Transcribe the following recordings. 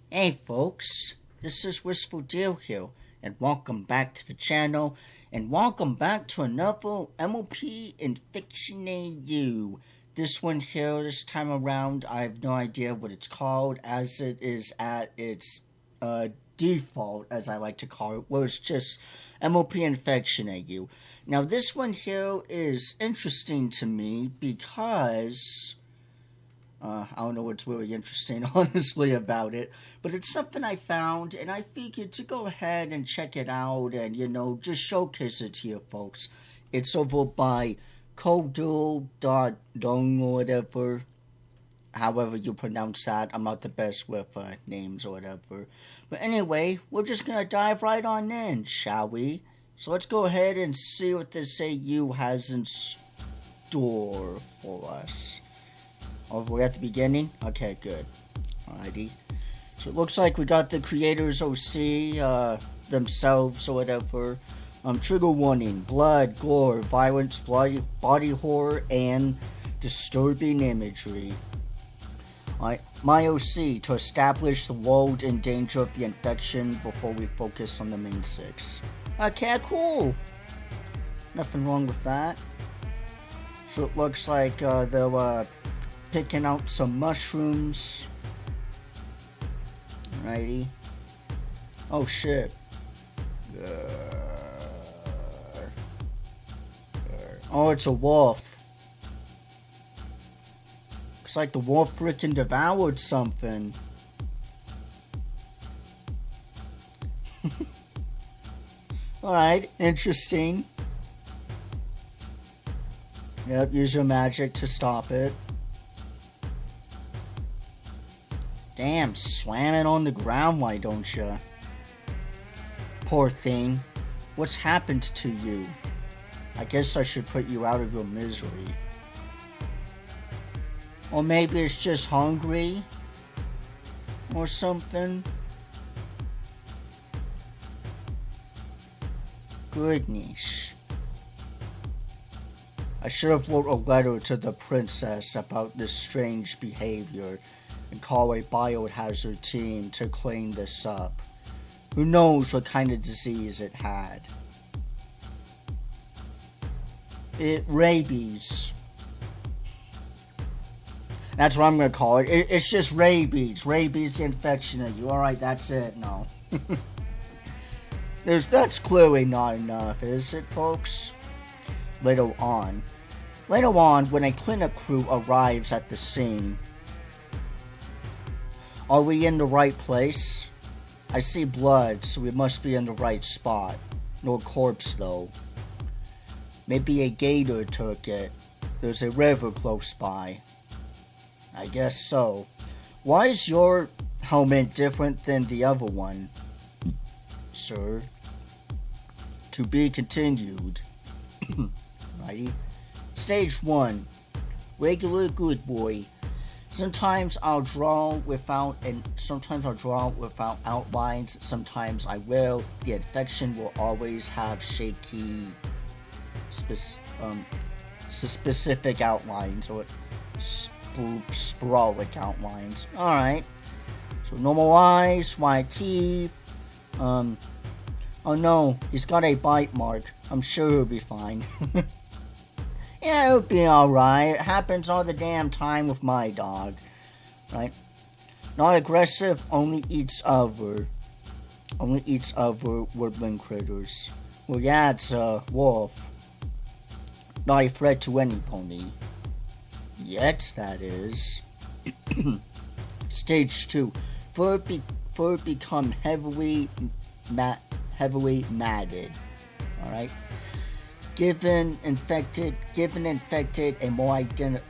Hey folks, this is Wistful Deal here, and welcome back to the channel, and welcome back to another M.L.P. infecttion AU. This one here, this time around, I have no idea what it's called, as it is at its default, as I like to call it, where it's just M.L.P. infecttion AU. Now this one here is interesting to me because I don't know what's really interesting, honestly, about it, but it's something I found, and I figured to go ahead and check it out and, just showcase it to you folks. It's over by Kodul.dong or whatever, however you pronounce that. I'm not the best with names or whatever. But anyway, we're just going to dive right on in, shall we? So let's go ahead and see what this AU has in store for us. Over at the beginning? Okay, good. Alrighty. So it looks like we got the creators OC, themselves or whatever. Trigger warning, blood, gore, violence, body horror, and disturbing imagery. Alright, my OC, to establish the world in danger of the infection before we focus on the main six. Okay, cool. Nothing wrong with that. So it looks like they're picking out some mushrooms. Alrighty. Oh shit. Oh, it's a wolf. Looks like the wolf freaking devoured something. Alright, interesting. Yep, use your magic to stop it. Damn, slam it on the ground, why don't you? Poor thing. What's happened to you? I guess I should put you out of your misery. Or maybe it's just hungry? Or something? Goodness. I should have wrote a letter to the princess about this strange behavior and call a biohazard team to clean this up. Who knows what kind of disease it had? Rabies. That's what I'm gonna call it. It's just rabies. Rabies infection of you. Alright, that's it. No. That's clearly not enough, is it, folks? Later on, when a cleanup crew arrives at the scene, are we in the right place? I see blood, so we must be in the right spot. No corpse, though. Maybe a gator took it. There's a river close by. I guess so. Why is your helmet different than the other one, sir? To be continued. Righty. Stage 1. Regular good boy. Sometimes I'll draw without outlines. Sometimes I will. The infection will always have shaky, specific outlines or sporadic outlines. Alright. So normal eyes, white teeth. Oh no, he's got a bite mark. I'm sure he'll be fine. Yeah, it'll be alright. It happens all the damn time with my dog. Right? Not aggressive, only eats other woodland critters. Well, yeah, it's a wolf. Not a threat to any pony. Yet, that is. Stage 2. Fur become heavily matted. Alright? Given infected a more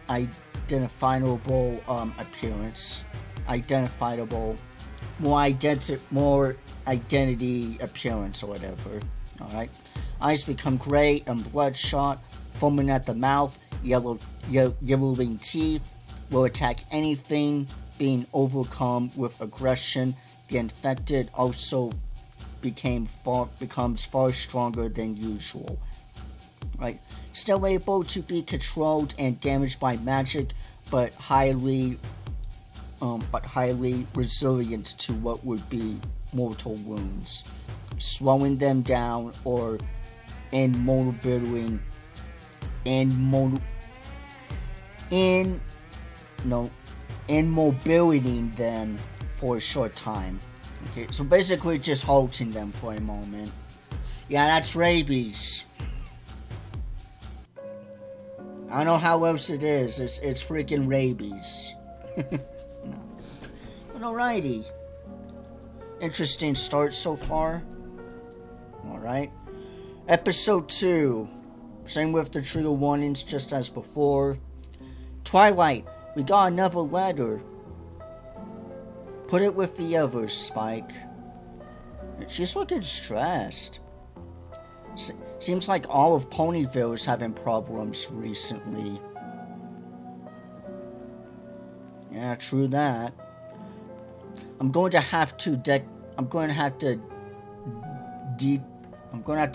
identifiable appearance. More identity appearance or whatever. Alright? Eyes become gray and bloodshot, foaming at the mouth, yellowing teeth, will attack anything being overcome with aggression. The infected also becomes far stronger than usual. Right? Still able to be controlled and damaged by magic, but highly but highly resilient to what would be mortal wounds, slowing them down or immobilizing them for a short time. Okay, so basically just halting them for a moment. Yeah, that's rabies. I don't know how else it is. It's freaking rabies. No. But alrighty. Interesting start so far. Alright. Episode 2. Same with the trigger warnings just as before. Twilight, we got another letter. Put it with the others, Spike. She's looking stressed. Seems like all of Ponyville is having problems recently. Yeah, true that. I'm going to have to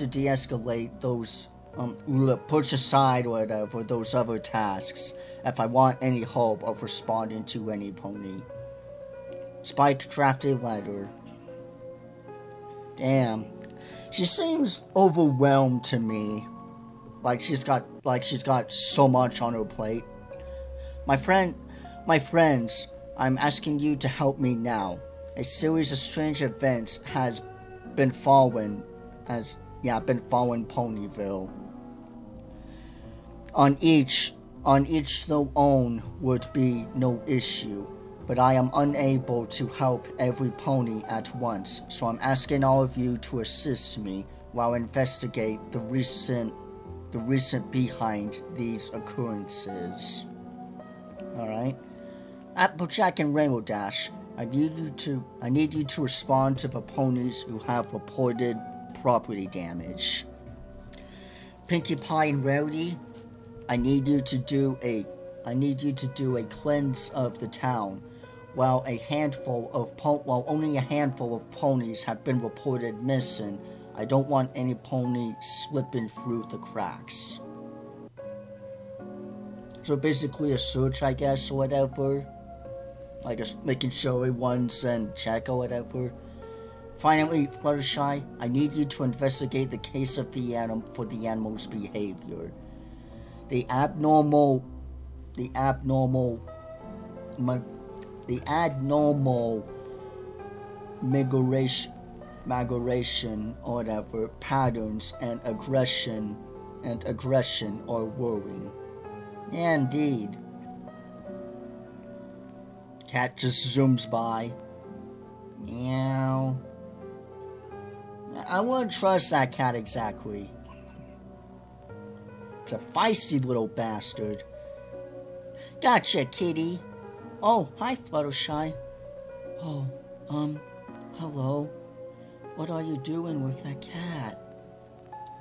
de-escalate those push aside whatever those other tasks if I want any hope of responding to any pony. Spike drafted a letter. Damn. She seems overwhelmed to me. Like she's got so much on her plate. My friends, I'm asking you to help me now. A series of strange events has been following Ponyville. On each their own would be no issue, but I am unable to help every pony at once, so I'm asking all of you to assist me while I investigate the recent behind these occurrences. Alright? Applejack and Rainbow Dash, I need you to respond to the ponies who have reported property damage. Pinkie Pie and Rarity, I need you to do a cleanse of the town. While only a handful of ponies have been reported missing, I don't want any pony slipping through the cracks. So basically a search, I guess, or whatever. Like just making sure everyone's in check or whatever. Finally, Fluttershy, I need you to investigate the case of the animal's behavior. The abnormal migration or whatever patterns and aggression are worrying. Yeah, indeed. Cat just zooms by. Meow. I wouldn't trust that cat exactly. It's a feisty little bastard. Gotcha, kitty. Oh, hi, Fluttershy. Oh, hello. What are you doing with that cat?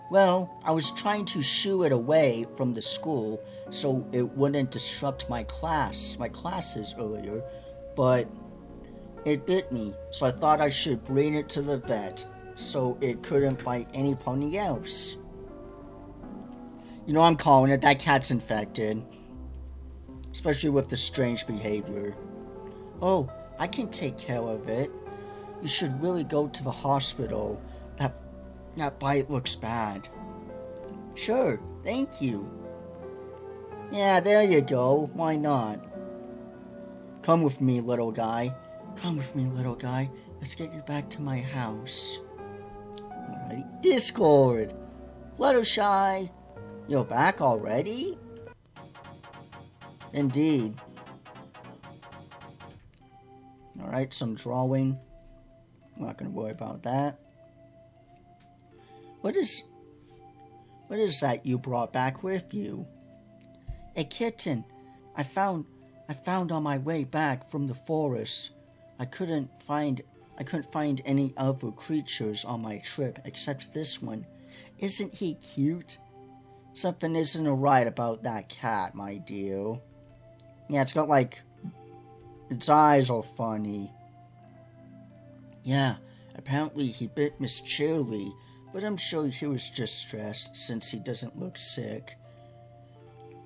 Well, I was trying to shoo it away from the school so it wouldn't disrupt my classes earlier, but it bit me, so I thought I should bring it to the vet so it couldn't bite any pony else. You know, I'm calling it, that cat's infected. Especially with the strange behavior. Oh, I can take care of it. You should really go to the hospital. That bite looks bad. Sure, thank you. Yeah, there you go. Why not? Come with me, little guy. Come with me, little guy. Let's get you back to my house. Alrighty. Discord. Fluttershy. You're back already? Indeed. Alright, some drawing. I'm not gonna worry about that. What is that you brought back with you? A kitten I found on my way back from the forest. I couldn't find any other creatures on my trip except this one. Isn't he cute? Something isn't right about that cat, my dear. Yeah, it's got its eyes are funny. Yeah, apparently he bit Miss Shirley, but I'm sure he was just stressed since he doesn't look sick.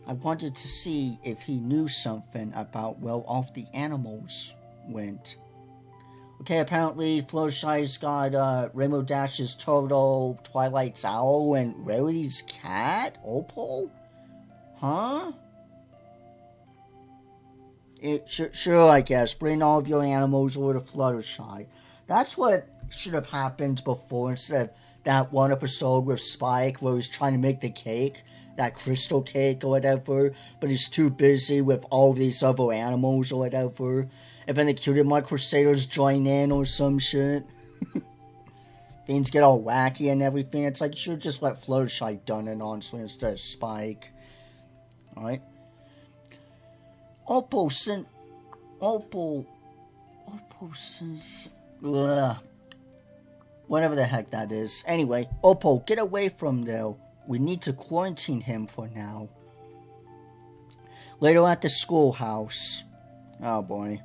I wanted to see if he knew something about where all the animals went. Okay, apparently Fluttershy's got Rainbow Dash's turtle, Twilight's owl, and Rarity's cat? Opal? Huh? Sure, I guess. Bring all of your animals over to Fluttershy. That's what should have happened before, instead of that one episode with Spike where he's trying to make the cake, that crystal cake or whatever, but he's too busy with all these other animals or whatever. And then the Cutie Mark Crusaders join in or some shit. Things get all wacky and everything. It's like you should just let Fluttershy done it on instead of Spike. Alright. Opal sent... Opal since... Ugh. Whatever the heck that is. Anyway, Opal, get away from there. We need to quarantine him for now. Later at the schoolhouse. Oh boy.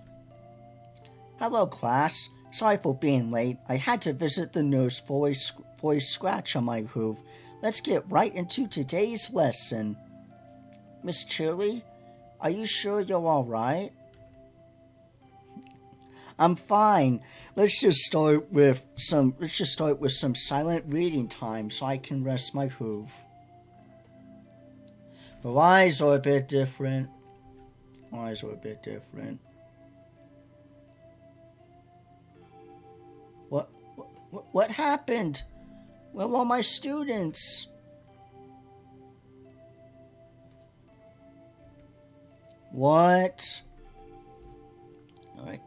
Hello, class. Sorry for being late. I had to visit the nurse for a scratch on my hoof. Let's get right into today's lesson. Miss Chili, are you sure you're alright? I'm fine. Let's just start with some silent reading time so I can rest my hoof. Her eyes are a bit different. What happened? Where are all my students? What? Alright.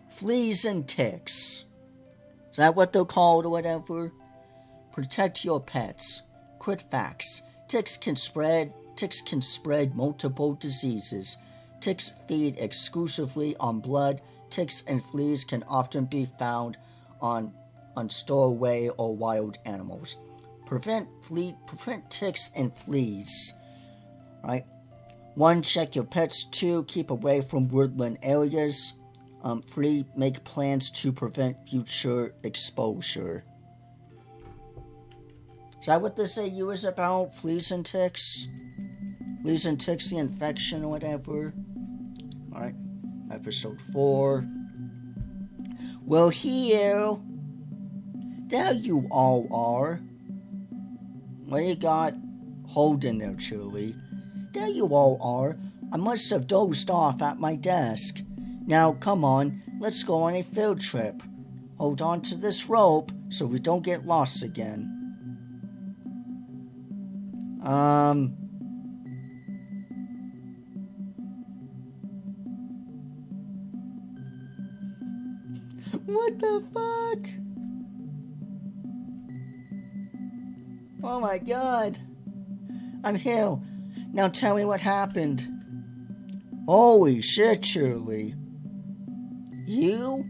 Fleas and ticks. Is that what they're called or whatever? Protect your pets. Quick facts. Ticks can spread multiple diseases. Ticks feed exclusively on blood. Ticks and fleas can often be found on stowaway or wild animals. Prevent ticks and fleas. Right? 1. Check your pets. 2. Keep away from woodland areas. 3. Make plans to prevent future exposure. Is that what this AU is about? Fleas and ticks? Fleas and ticks, the infection or whatever. Alright. Episode 4. Well, here. There you all are. What you got holding there, Chili? There you all are. I must have dozed off at my desk. Now, come on, let's go on a field trip. Hold on to this rope so we don't get lost again. What the fuck? Oh my god. I'm here. Now tell me what happened. Holy shit, Shirley. You?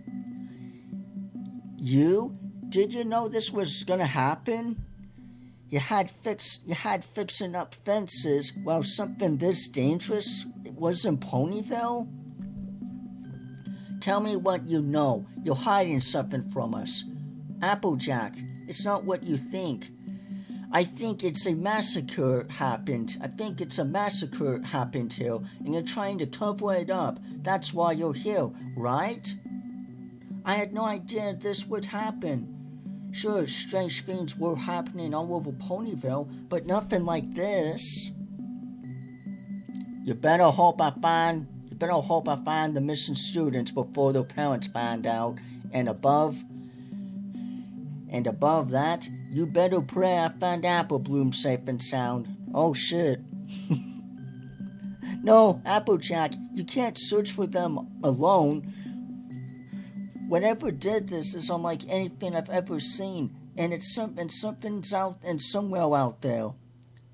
Did you know this was gonna happen? You had fixing up fences while something this dangerous was in Ponyville? Tell me what you know. You're hiding something from us. Applejack, it's not what you think. I think it's a massacre happened here, and you're trying to cover it up. That's why you're here, right? I had no idea this would happen. Sure, strange things were happening all over Ponyville, but nothing like this. You better hope I find the missing students before their parents find out, and above that, you better pray I find Apple Bloom safe and sound. Oh shit. No, Applejack, you can't search for them alone. Whatever did this is unlike anything I've ever seen, and something's out and somewhere out there.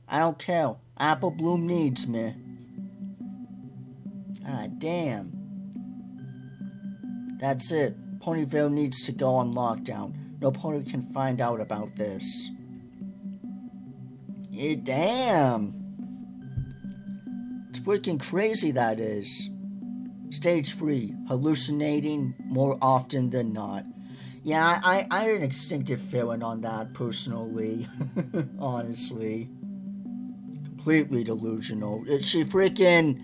I don't care. Apple Bloom needs me. Ah, damn. That's it. Ponyville needs to go on lockdown. No pony can find out about this. Damn. It's freaking crazy, that is. Stage 3. Hallucinating more often than not. Yeah, I had an instinctive feeling on that, personally. Honestly. completely delusional. She freaking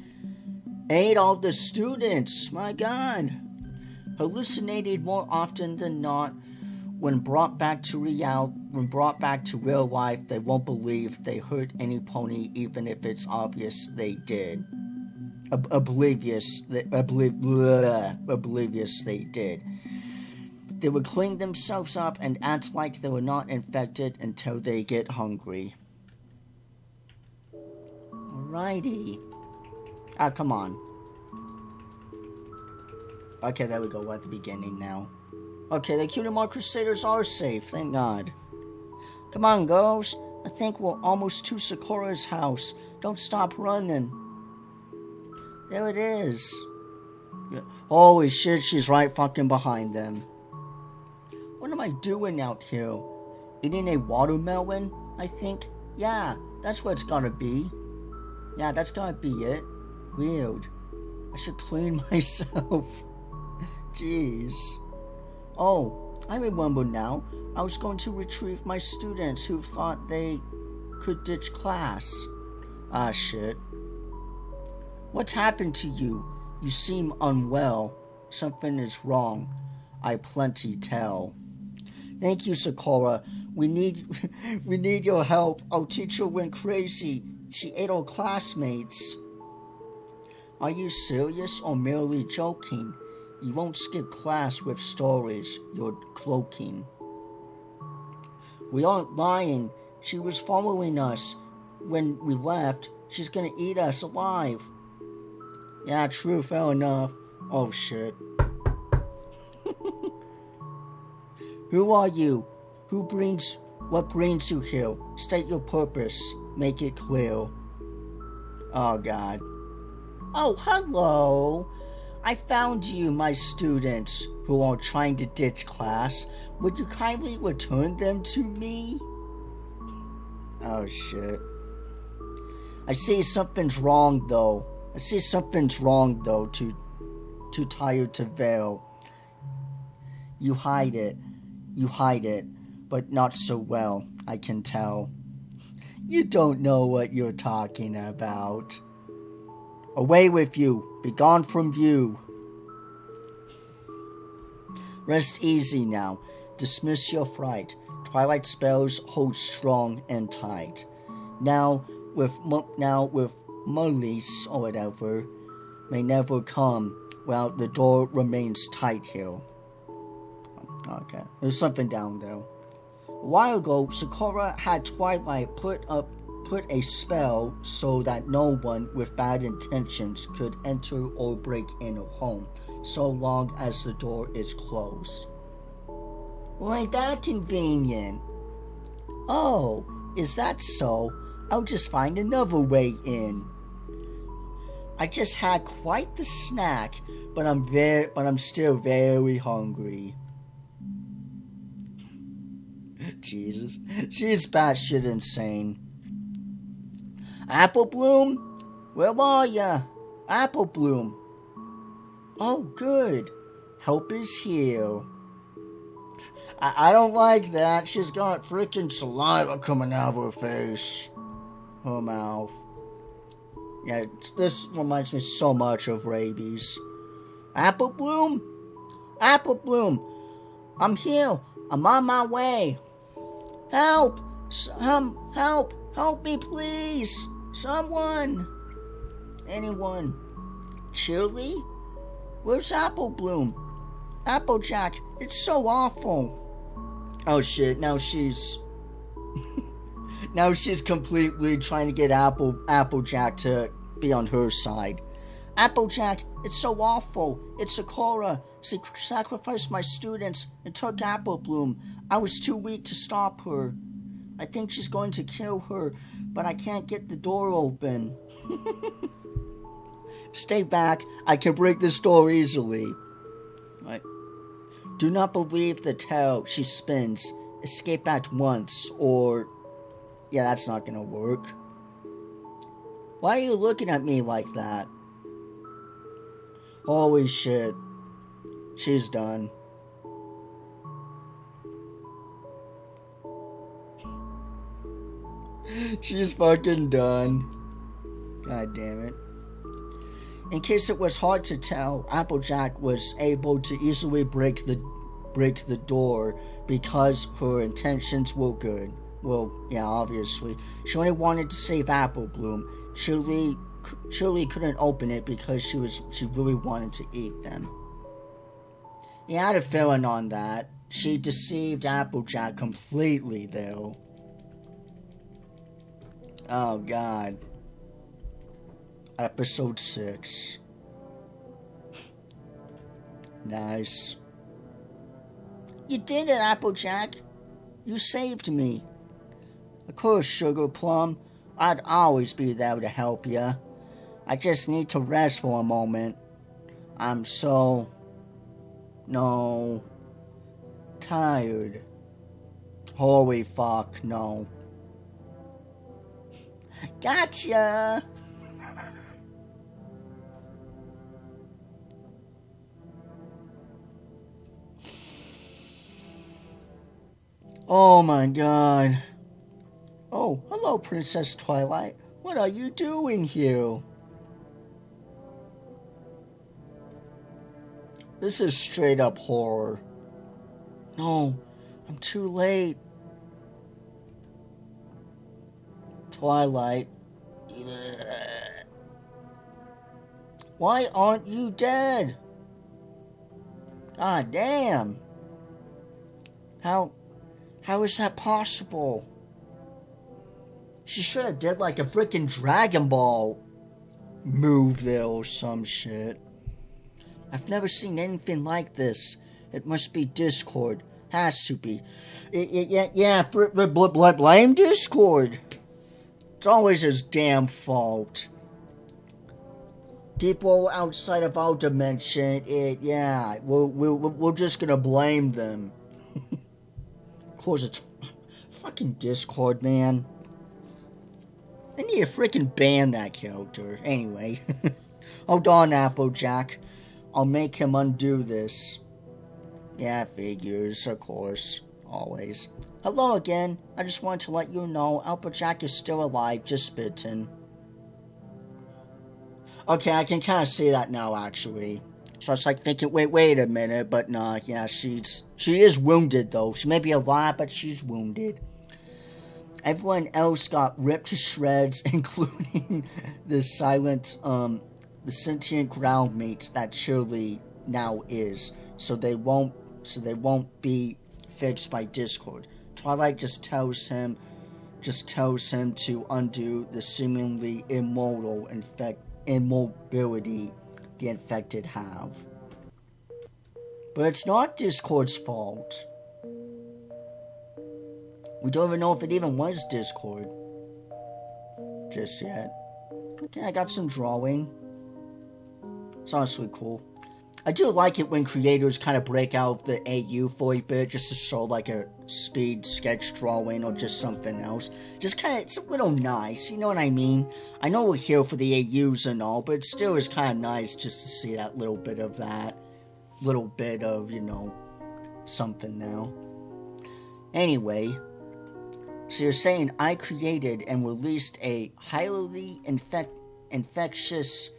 ate all the students. My God. Hallucinated more often than not. When brought back to real life, they won't believe they hurt any pony, even if it's obvious they did. Oblivious they did. They would clean themselves up and act like they were not infected until they get hungry. Alrighty. Ah, come on. Okay, there we go. We're at the beginning now. Okay, the Cutie Mark Crusaders are safe, thank God. Come on, girls. I think we're almost to Sakura's house. Don't stop running. There it is. Holy shit, she's right fucking behind them. What am I doing out here? Eating a watermelon, I think? Yeah, that's what it's gotta be. Yeah, that's gotta be it. Weird. I should clean myself. Jeez. Oh, I remember now. I was going to retrieve my students who thought they could ditch class. Ah, shit. What's happened to you? You seem unwell. Something is wrong. I plenty tell. Thank you, Sakura. We need your help. Our teacher went crazy. She ate our classmates. Are you serious or merely joking? You won't skip class with stories. You're cloaking. We aren't lying. She was following us. When we left, she's gonna eat us alive. Yeah, true, fair enough. Oh, shit. Who are you? What brings you here? State your purpose. Make it clear. Oh, God. Oh, hello. I found you, my students, who are trying to ditch class. Would you kindly return them to me? Oh, shit. I see something's wrong, though. Too tired to veil. You hide it, but not so well, I can tell. You don't know what you're talking about. Away with you, be gone from view. Rest easy now, dismiss your fright. Twilight spells hold strong and tight. Now with Molly's or whatever may never come while the door remains tight here. Okay, there's something down there. A while ago, Sakura had Twilight put a spell so that no one with bad intentions could enter or break in her home, so long as the door is closed. Well, ain't that convenient? Oh, is that so? I'll just find another way in. I just had quite the snack, but I'm still very hungry. Jesus, she's batshit insane. Apple Bloom? Where are ya? Apple Bloom. Oh, good. Help is here. I don't like that. She's got freaking saliva coming out of her face. Her mouth. Yeah, this reminds me so much of rabies. Apple Bloom? Apple Bloom. I'm here. I'm on my way. Help! Help! Help me, please! Someone! Anyone? Chili? Where's Apple Bloom? Applejack, it's so awful. Oh shit, now she's completely trying to get Applejack to be on her side. Applejack, it's so awful. It's Sakura. She sacrificed my students and took Apple Bloom. I was too weak to stop her. I think she's going to kill her, but I can't get the door open. Stay back. I can break this door easily. Right. Do not believe the tale she spins. Escape at once, or... Yeah, that's not gonna work. Why are you looking at me like that? Holy shit. She's done. She's fucking done. God damn it. In case it was hard to tell, Applejack was able to easily break the door because her intentions were good. Well, yeah, obviously. She only wanted to save Apple Bloom. Shirley couldn't open it because she really wanted to eat them. He had a feeling on that. She deceived Applejack completely, though. Oh, God. Episode 6. Nice. You did it, Applejack. You saved me. Of course, Sugar Plum. I'd always be there to help you. I just need to rest for a moment. I'm so... tired. Holy fuck, no. Gotcha! Oh my god. Oh, hello, Princess Twilight. What are you doing here? This is straight up horror. No, I'm too late. Twilight. Why aren't you dead? God damn. How is that possible? She should have did like a freaking Dragon Ball move there or some shit. I've never seen anything like this. It must be Discord. Has to be. Yeah, blame Discord. It's always his damn fault. People outside of our dimension, we're just gonna blame them. Of course, it's fucking Discord, man. I need to freaking ban that character. Anyway. Hold on, Applejack. I'll make him undo this. Yeah, figures, of course. Always. Hello again. I just wanted to let you know Applejack is still alive, just bitten. Okay, I can kind of see that now, actually. So I was like thinking, wait a minute, but nah, yeah, she is wounded, though. She may be alive, but she's wounded. Everyone else got ripped to shreds, including the sentient ground meat that Shirley now is. So they won't be fixed by Discord. Twilight just tells him to undo the seemingly immobility the infected have. But it's not Discord's fault. We don't even know if it even was Discord just yet. Okay, I got some drawing. It's honestly cool. I do like it when creators kind of break out of the AU for a bit, just to show like a speed sketch drawing or just something else. Just kind of, it's a little nice, you know what I mean? I know we're here for the AUs and all, but it still is kind of nice just to see that little bit of, something now. Anyway, so you're saying I created and released a highly infectious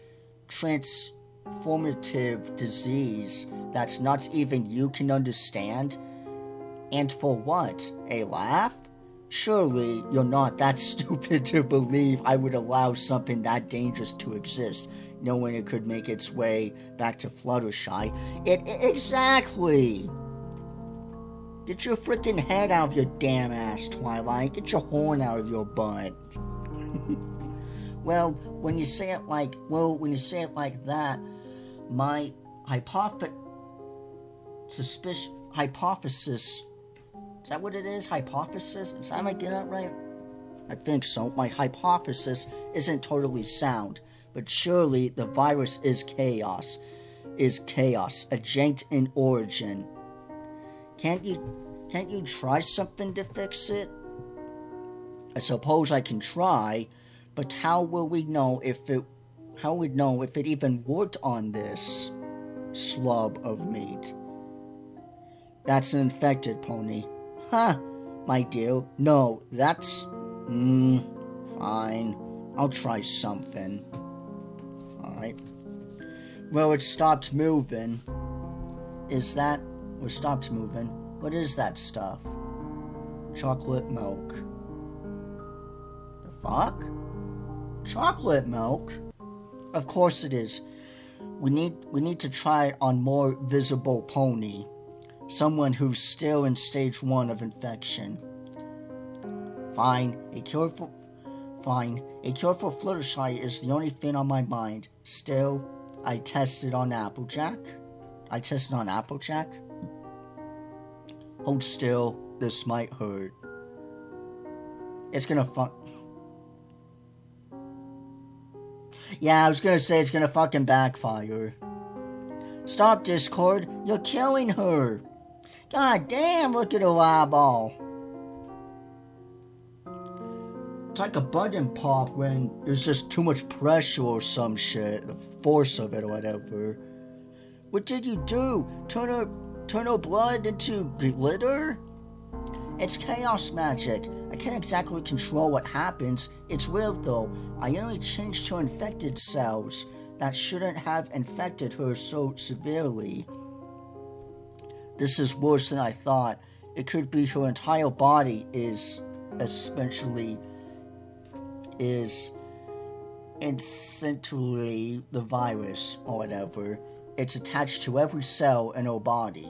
transformative disease that's not even you can understand? And for what? A laugh? Surely you're not that stupid to believe I would allow something that dangerous to exist, knowing it could make its way back to Fluttershy. Exactly! Get your freaking head out of your damn ass, Twilight. Get your horn out of your butt. Well, when you say it like that, my hypothesis, is that what it is? Hypothesis? Am I getting that right? I think so. My hypothesis isn't totally sound, but surely the virus is chaos, a jank in origin. Can't you try something to fix it? I suppose I can try, but how will we know if it even worked on this slub of meat? That's an infected pony. Huh, my dear. No, that's... Fine. I'll try something. Alright. Well, it stopped moving. Is that... Or stopped moving. What is that stuff? Chocolate milk. The fuck? Chocolate milk? Of course it is. We need to try it on more visible pony. Someone who's still in stage 1 of infection. Fine. A cure for Fluttershy is the only thing on my mind. Still, I tested on Applejack. Hold still. This might hurt. It's gonna Yeah, I was gonna say it's gonna fucking backfire. Stop, Discord. You're killing her. God damn, look at her eyeball. It's like a button pop when there's just too much pressure or some shit. The force of it or whatever. What did you do? Turn her blood into glitter? It's chaos magic. I can't exactly control what happens. It's weird though. I only changed her infected cells. That shouldn't have infected her so severely. This is worse than I thought. It could be her entire body is essentially the virus or whatever. It's attached to every cell in her body.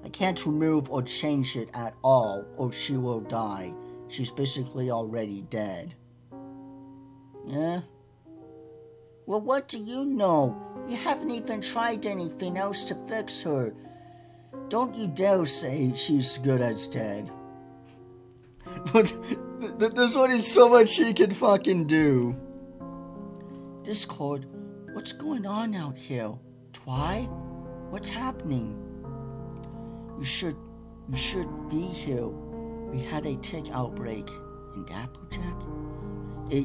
I can't remove or change it at all, or she will die. She's basically already dead. Yeah? Well, what do you know? You haven't even tried anything else to fix her. Don't you dare say she's good as dead. But there's only so much she can fucking do. Discord, what's going on out here? Twi? What's happening? You should be here. We had a tick outbreak in Applejack.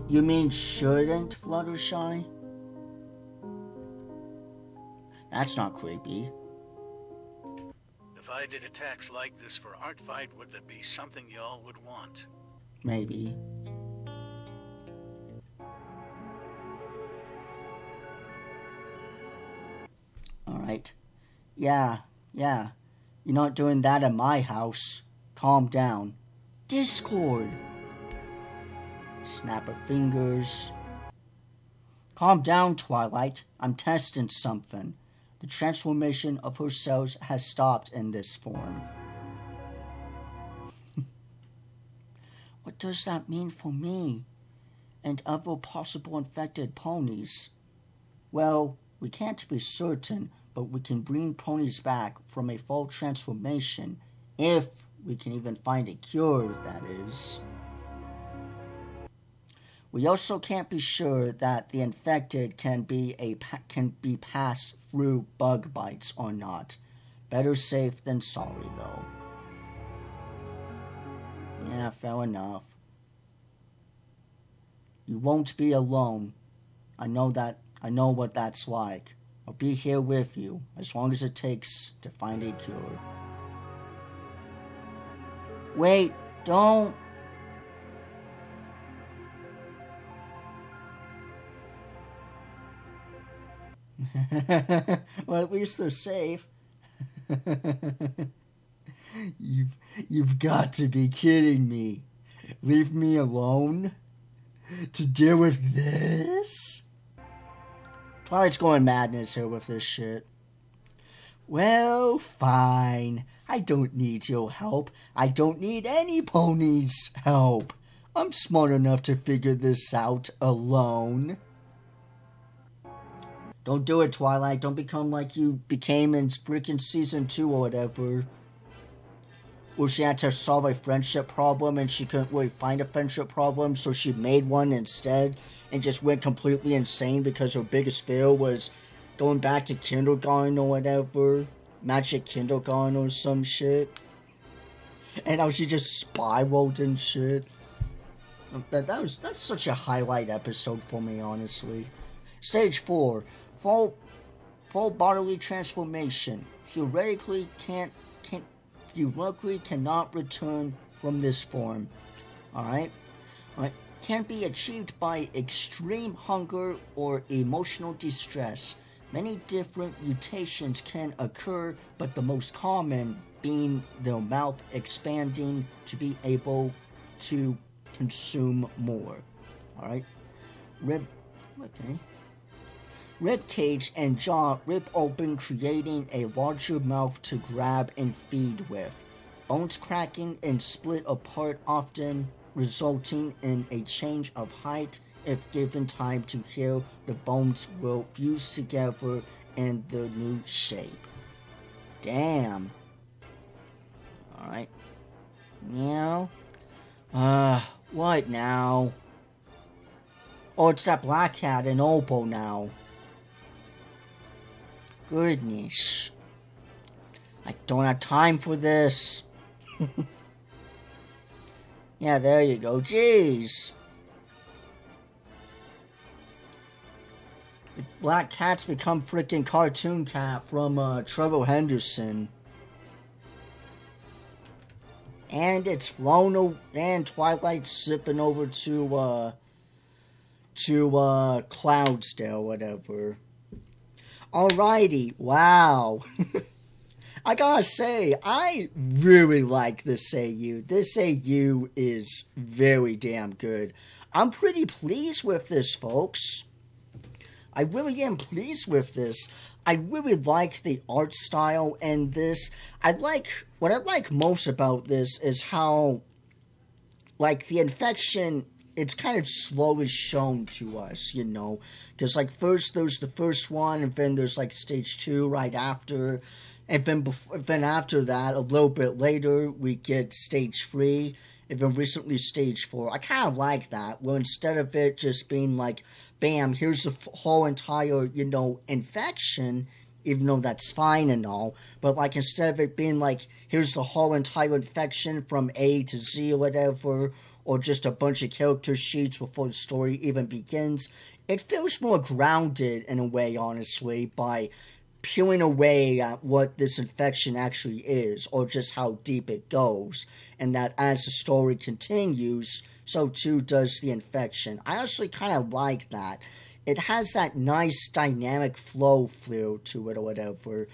You mean shouldn't, Fluttershy? That's not creepy. If I did attacks like this for art fight, would that be something y'all would want? Maybe. Alright. Yeah. You're not doing that at my house. Calm down. Discord. Snap of fingers. Calm down, Twilight. I'm testing something. The transformation of her cells has stopped in this form. What does that mean for me? And other possible infected ponies? Well, we can't be certain, but we can bring ponies back from a full transformation, if we can even find a cure, that is. We also can't be sure that the infected can be passed through bug bites or not. Better safe than sorry, though. Yeah, fair enough. You won't be alone. I know what that's like. I'll be here with you, as long as it takes to find a cure. Wait, don't! Well, at least they're safe. You've got to be kidding me. Leave me alone? To deal with this? Twilight's going madness here with this shit. Well, fine. I don't need your help. I don't need any pony's help. I'm smart enough to figure this out alone. Don't do it, Twilight. Don't become like you became in freaking season 2 or whatever. Where she had to solve a friendship problem and she couldn't really find a friendship problem, so she made one instead and just went completely insane because her biggest fear was going back to kindergarten or whatever. Magic kindergarten or some shit. And how she just spiraled and shit. That's such a highlight episode for me, honestly. Stage 4. Full bodily transformation. Theoretically cannot return from this form. Alright? Right? Can be achieved by extreme hunger or emotional distress. Many different mutations can occur, but the most common being their mouth expanding to be able to consume more. All right, rib. Okay. Rib cage and jaw rip open, creating a larger mouth to grab and feed with. Bones cracking and split apart, often resulting in a change of height. If given time to heal, the bones will fuse together in their new shape. Damn. Alright. Meow. What now? Oh, it's that black cat in Opal now. Goodness. I don't have time for this. Yeah, there you go. Jeez. The black cat's become freaking cartoon cat from Trevor Henderson. And it's flown and Twilight's zipping over to Cloudsdale, whatever. Alrighty, wow. I gotta say, I really like this AU. This AU is very damn good. I'm pretty pleased with this, folks. I really am pleased with this. I really like the art style in this. What I like most about this is how, like, the infection, it's kind of slowly shown to us, you know. Because, like, first there's the first one, and then there's, like, stage 2 right after. And then after that, a little bit later, we get stage 3. And then recently stage 4. I kind of like that. Where instead of it just being like, bam, here's the whole entire, you know, infection, even though that's fine and all. But, like, instead of it being like, here's the whole entire infection from A to Z or whatever, or just a bunch of character sheets before the story even begins, it feels more grounded in a way, honestly, by peeling away at what this infection actually is, or just how deep it goes, and that as the story continues, so too does the infection. I actually kind of like that. It has that nice dynamic flow feel to it or whatever.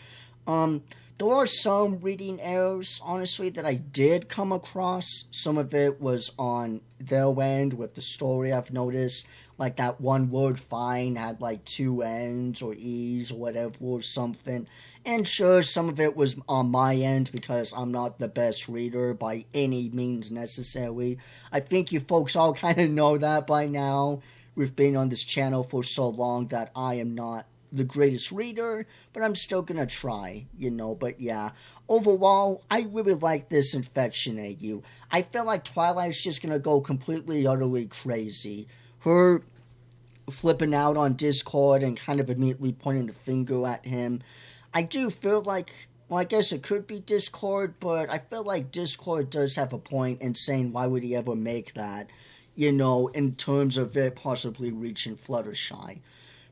There are some reading errors, honestly, that I did come across. Some of it was on their end with the story, I've noticed. Like that one word fine had like 2 N's or E's or whatever or something. And sure, some of it was on my end because I'm not the best reader by any means necessary. I think you folks all kind of know that by now. We've been on this channel for so long that I am not the greatest reader, but I'm still gonna try, you know. But yeah, overall, I really like this infection AU. I feel like Twilight's just gonna go completely, utterly crazy. Her flipping out on Discord and kind of immediately pointing the finger at him. I do feel like, well, I guess it could be Discord, but I feel like Discord does have a point in saying why would he ever make that, you know, in terms of it possibly reaching Fluttershy.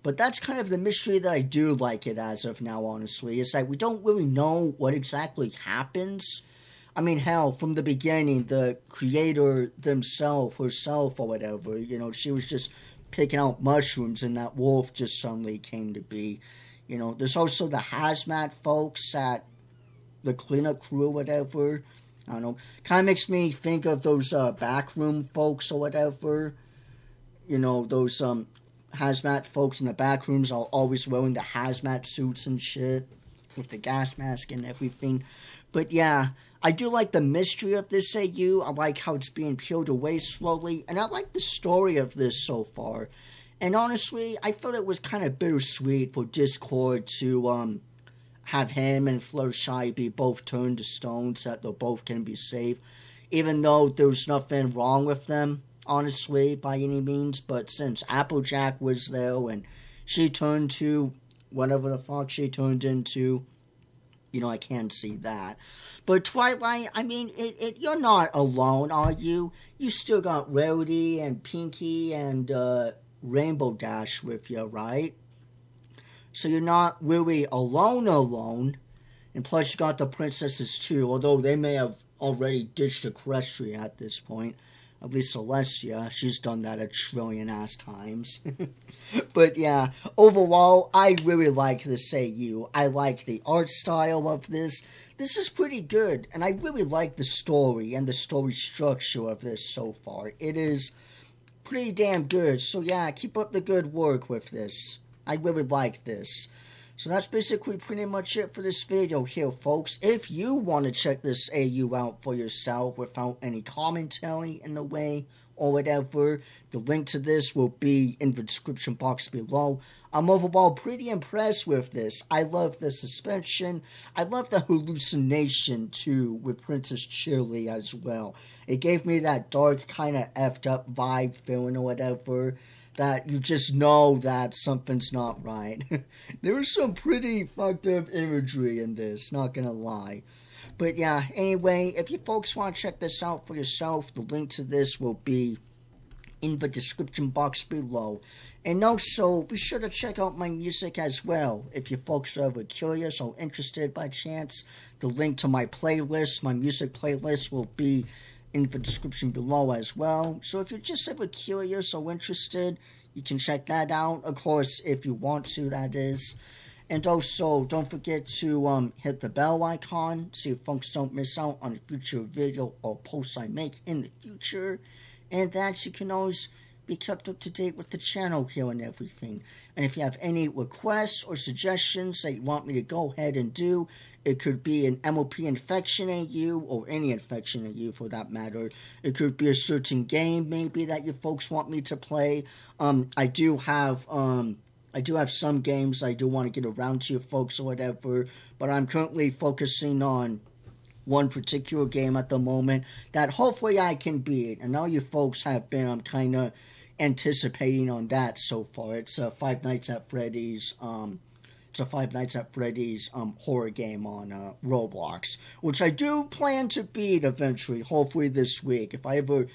But that's kind of the mystery that I do like it as of now, honestly. It's like we don't really know what exactly happens. I mean, hell, from the beginning, the creator herself or whatever, you know, she was just picking out mushrooms and that wolf just suddenly came to be. You know, there's also the hazmat folks at the cleanup crew or whatever. I don't know. Kind of makes me think of those backroom folks or whatever. You know, those hazmat folks in the back rooms are always wearing the hazmat suits and shit with the gas mask and everything. But yeah, I do like the mystery of this AU. I like how it's being peeled away slowly, and I like the story of this so far. And honestly, I thought it was kind of bittersweet for Discord to have him and Fluttershy be both turned to stone so that they both can be saved, even though there's nothing wrong with them, honestly, by any means. But since Applejack was there and she turned to whatever the fuck she turned into, you know, I can't see that. But Twilight, I mean, you're not alone, are you? You still got Rarity and Pinky and Rainbow Dash with you, right? So you're not really alone. And plus you got the princesses too, although they may have already ditched Equestria at this point. At least Celestia, she's done that a trillion ass times. But yeah, overall, I really like this AU. I like the art style of this. This is pretty good, and I really like the story and the story structure of this so far. It is pretty damn good. So yeah, keep up the good work with this. I really like this. So that's basically pretty much it for this video here, folks. If you want to check this AU out for yourself without any commentary in the way or whatever, the link to this will be in the description box below. I'm overall pretty impressed with this. I love the suspension. I love the hallucination too with Princess Chili as well. It gave me that dark kind of effed up vibe feeling or whatever, that you just know that something's not right. There was some pretty fucked up imagery in this, not gonna lie. But yeah, anyway, if you folks want to check this out for yourself, the link to this will be in the description box below. And also, be sure to check out my music as well. If you folks are ever curious or interested by chance, the link to my playlist, my music playlist, will be in the description below as well. So if you're just ever curious or interested, you can check that out. Of course, if you want to, that is. And also, don't forget to hit the bell icon so you folks don't miss out on a future video or post I make in the future. And that you can always be kept up to date with the channel here and everything. And if you have any requests or suggestions that you want me to go ahead and do, it could be an M.L.P infection AU, or any infection AU for that matter. It could be a certain game maybe that you folks want me to play. I do have some games I do want to get around to you folks or whatever, but I'm currently focusing on one particular game at the moment that hopefully I can beat. And all you folks have been, I'm kind of anticipating on that so far. It's Five Nights at Freddy's. It's a Five Nights at Freddy's horror game on Roblox, which I do plan to beat eventually, hopefully this week, if I ever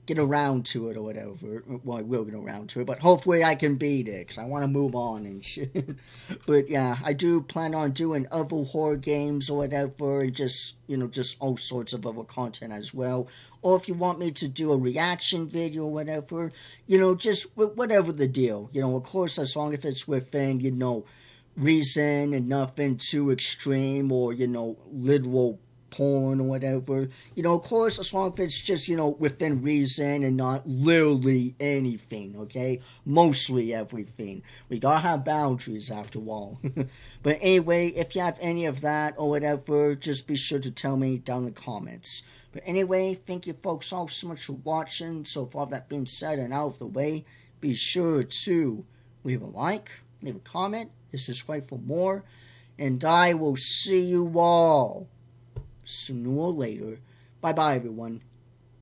get around to it or whatever. Well, I will get around to it, but hopefully I can beat it, because I want to move on and shit. But yeah, I do plan on doing other horror games or whatever, and just, just all sorts of other content as well. Or if you want me to do a reaction video or whatever, just whatever the deal. Of course, as long as it's within, reason and nothing too extreme or, literal porn or whatever. Of course, as long as it's just, within reason and not literally anything, okay? Mostly everything. We gotta have boundaries after all. But anyway, if you have any of that or whatever, just be sure to tell me down in the comments. But anyway, thank you folks all so much for watching. So for all that being said and out of the way, be sure to leave a like, leave a comment, and subscribe for more. And I will see you all sooner or later. Bye-bye, everyone.